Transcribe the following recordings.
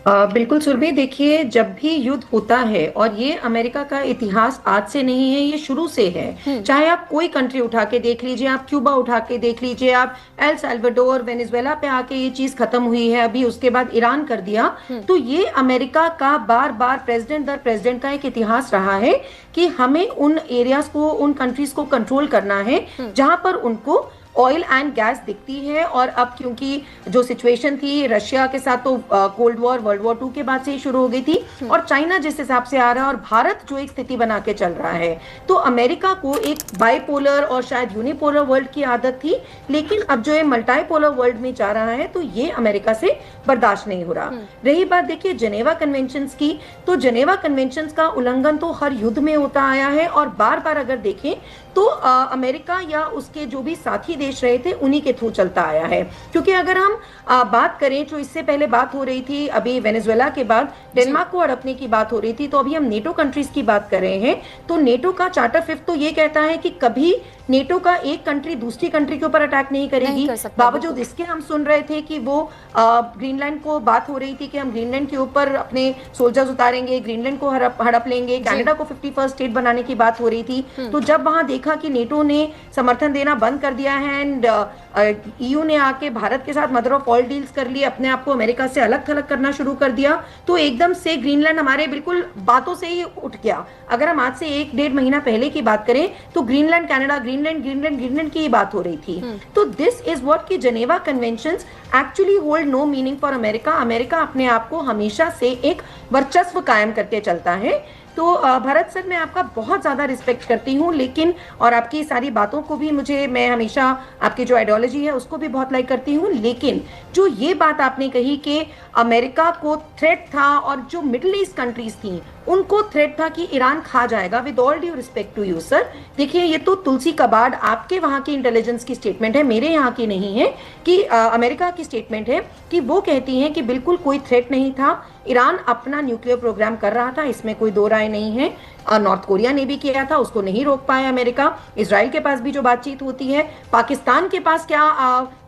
बिल्कुल सुरभि, देखिए जब भी युद्ध होता है, और ये अमेरिका का इतिहास आज से नहीं है, ये शुरू से है। हम्म। चाहे आप कोई कंट्री उठा के देख लीजिए, आप क्यूबा उठा के देख लीजिए, आप एल साल्वाडोर वेनेजुएला पे आके ये चीज खत्म हुई है, अभी उसके बाद ईरान कर दिया। हम्म। तो ये अमेरिका का बार बार प्रेसिडेंट दर प्रेसिडेंट का एक इतिहास रहा है कि हमें उन एरियाज को, उन कंट्रीज को कंट्रोल करना है हम्म। जहां पर उनको ऑयल एंड गैस दिखती है। और अब क्योंकि जो सिचुएशन थी रशिया के साथ, तो कोल्ड वॉर, वर्ल्ड वॉर 2 के बाद से ही शुरू हो गई थी, और चाइना जिस हिसाब से आ रहा है और भारत जो एक स्थिति बना के चल रहा है, तो अमेरिका को एक बाइपोलर और शायद यूनिपोलर वर्ल्ड की आदत थी। लेकिन अब जो है मल्टीपोलर वर्ल्ड में जा रहा है, तो ये अमेरिका से बर्दाश्त नहीं हो रहा। रही बात देखिए जेनेवा कन्वेंशंस की, तो जेनेवा कन्वेंशंस का उल्लंघन तो हर युद्ध में होता आया है, और बार बार अगर देखें तो अमेरिका या उसके जो भी साथी देश रहे थे उन्हीं के थ्रू चलता आया है। क्योंकि अगर हम बात करें, जो इससे पहले बात हो रही थी, अभी वेनेजुएला के बाद डेनमार्क को हड़पने की बात हो रही थी, तो अभी हम नेटो कंट्रीज की बात कर रहे हैं। तो नेटो का चार्टर 5 तो ये कहता है कि कभी नेटो का एक कंट्री दूसरी कंट्री के ऊपर अटैक नहीं करेगी। बावजूद इसके हम सुन रहे थे कि वो ग्रीनलैंड को बात हो रही थी कि हम ग्रीनलैंड के ऊपर अपने सोल्जर्स उतारेंगे, ग्रीनलैंड को हड़प लेंगे, कनाडा को 51st स्टेट बनाने की बात हो रही थी। तो जब वहां देखा कि नेटो ने समर्थन देना बंद कर दिया है, एंड ईयू ने आके भारत के साथ मदर ऑफ ऑल डील्स कर लिए, अपने आप को अमेरिका से अलग थलग करना शुरू कर दिया, तो एकदम से ग्रीनलैंड हमारे बिल्कुल बातों से ही उठ गया। अगर हम आज से 1-1.5 महीना पहले की बात करें तो Greenland Canada, Greenland Greenland Greenland की ही बात हो रही थी। तो दिस इज व्हाट कि Geneva conventions actually hold no meaning for America. America अपने आप को हमेशा से एक वर्चस्व कायम करके चलता है। तो भरत सर, मैं आपका बहुत ज़्यादा रिस्पेक्ट करती हूँ, लेकिन और आपकी सारी बातों को भी मैं हमेशा आपकी जो आइडियोलॉजी है उसको भी बहुत लाइक करती हूँ, लेकिन जो ये बात आपने कही कि अमेरिका को थ्रेट था और जो मिडिल ईस्ट कंट्रीज थी उनको थ्रेट था कि ईरान खा जाएगा, with all due respect to you sir, देखिए ये तो तुलसी कबाड़ आपके वहाँ की इंटेलिजेंस की स्टेटमेंट है, मेरे यहाँ की नहीं है। कि अमेरिका की स्टेटमेंट है कि वो कहती हैं कि बिल्कुल कोई थ्रेट नहीं था, ईरान अपना न्यूक्लियर प्रोग्राम कर रहा था, इसमें कोई दो राय नहीं है। नॉर्थ कोरिया ने भी किया था, उसको नहीं रोक पाया अमेरिका। इजराइल के पास भी जो बातचीत होती है, पाकिस्तान के पास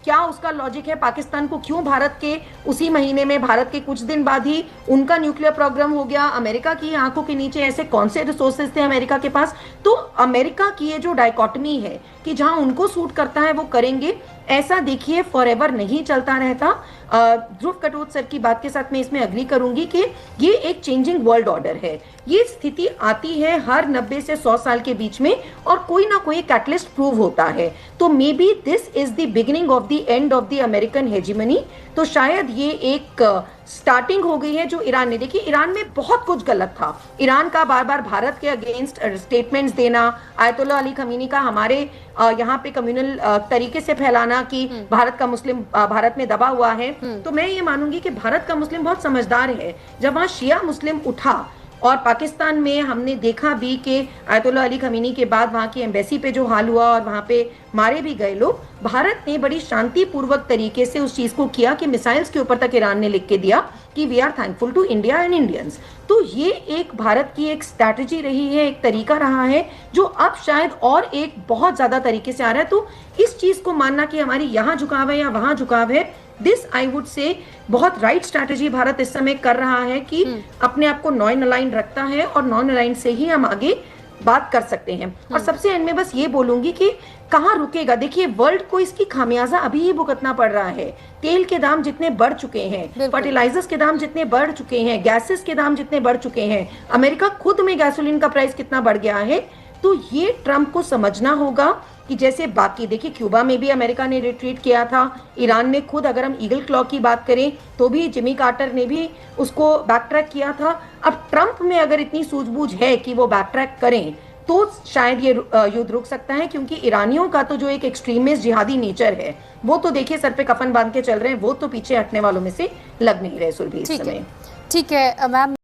क्या उसका लॉजिक है, पाकिस्तान को क्यों भारत के उसी महीने में, भारत के कुछ दिन बाद ही उनका न्यूक्लियर प्रोग्राम हो गया। अमेरिका की आंखों के नीचे ऐसे कौन से रिसोर्सेज थे अमेरिका के पास। तो अमेरिका की ये जो डायकोटमी है कि जहां उनको सूट करता है वो करेंगे, ऐसा देखिए फॉरएवर नहीं चलता रहता। ध्रुव कटोच सर की बात के साथ मैं इसमें अग्री करूंगी कि ये एक चेंजिंग वर्ल्ड ऑर्डर है। ये स्थिति आती है हर 90 से 100 साल के बीच में, और कोई ना कोई कैटलिस्ट प्रूव होता है। तो may be this is the beginning of the end of the American hegemony. तो शायद ये एक स्टार्टिंग हो गई है जो ईरान ने, देखिए ईरान में बहुत कुछ गलत था। ईरान का बार बार भारत के अगेंस्ट स्टेटमेंट्स देना, आयतुल्लाह अली खमीनी का हमारे यहाँ पे कम्युनल तरीके से फैलाना कि भारत का मुस्लिम भारत में दबा हुआ है। तो मैं ये मानूंगी कि भारत का मुस्लिम बहुत समझदार है। जब वहाँ शिया मुस्लिम उठा, और पाकिस्तान में हमने देखा भी कि आयतुल्लाह अली खमीनी के बाद वहाँ की एम्बेसी पे जो हाल हुआ और वहाँ पे मारे भी गए लोग, भारत ने बड़ी शांतिपूर्वक तरीके से उस चीज़ को किया कि मिसाइल्स के ऊपर तक ईरान ने लिख के दिया कि we are thankful to India and Indians. तो ये एक भारत की एक स्ट्रैटेजी रही है, एक तरीका रहा है, जो अब शायद और एक बहुत ज़्यादा तरीके से आ रहा है। तो इस चीज़ को मानना कि हमारी यहाँ झुकाव है या वहाँ झुकाव है, दिस आई वुड से बहुत राइट स्ट्रैटेजी भारत इस समय कर रहा है कि अपने आप को नॉन अलाइन रखता है, और नॉन अलाइन से ही हम आगे बात कर सकते हैं। और सबसे एंड में बस ये बोलूंगी कि कहाँ रुकेगा, देखिए वर्ल्ड को इसकी खामियाजा अभी ही भुगतना पड़ रहा है। तेल के दाम जितने बढ़ चुके हैं, फर्टिलाइजर्स के दाम जितने बढ़ चुके हैं, गैसेस के दाम जितने बढ़ चुके हैं, अमेरिका खुद में गैसोलीन का प्राइस कितना बढ़ गया है। तो ये ट्रंप को समझना होगा कि जैसे बाकी, देखिए क्यूबा में भी अमेरिका ने रिट्रीट किया था, ईरान में खुद, अगर हम ईगल क्लॉ की बात करें तो भी जिमी कार्टर ने भी उसको बैक ट्रैक किया था। अब ट्रंप में अगर इतनी सूझबूझ है कि वो बैक ट्रैक करें तो शायद ये युद्ध रुक सकता है, क्योंकि ईरानियों का तो जो एक एक्सट्रीमिस्ट जिहादी नेचर है वो तो देखिए सर पे कफन बांध के चल रहे हैं, वो तो पीछे हटने वालों में से लग नहीं रहे सुरभि इस समय। ठीक है मैम।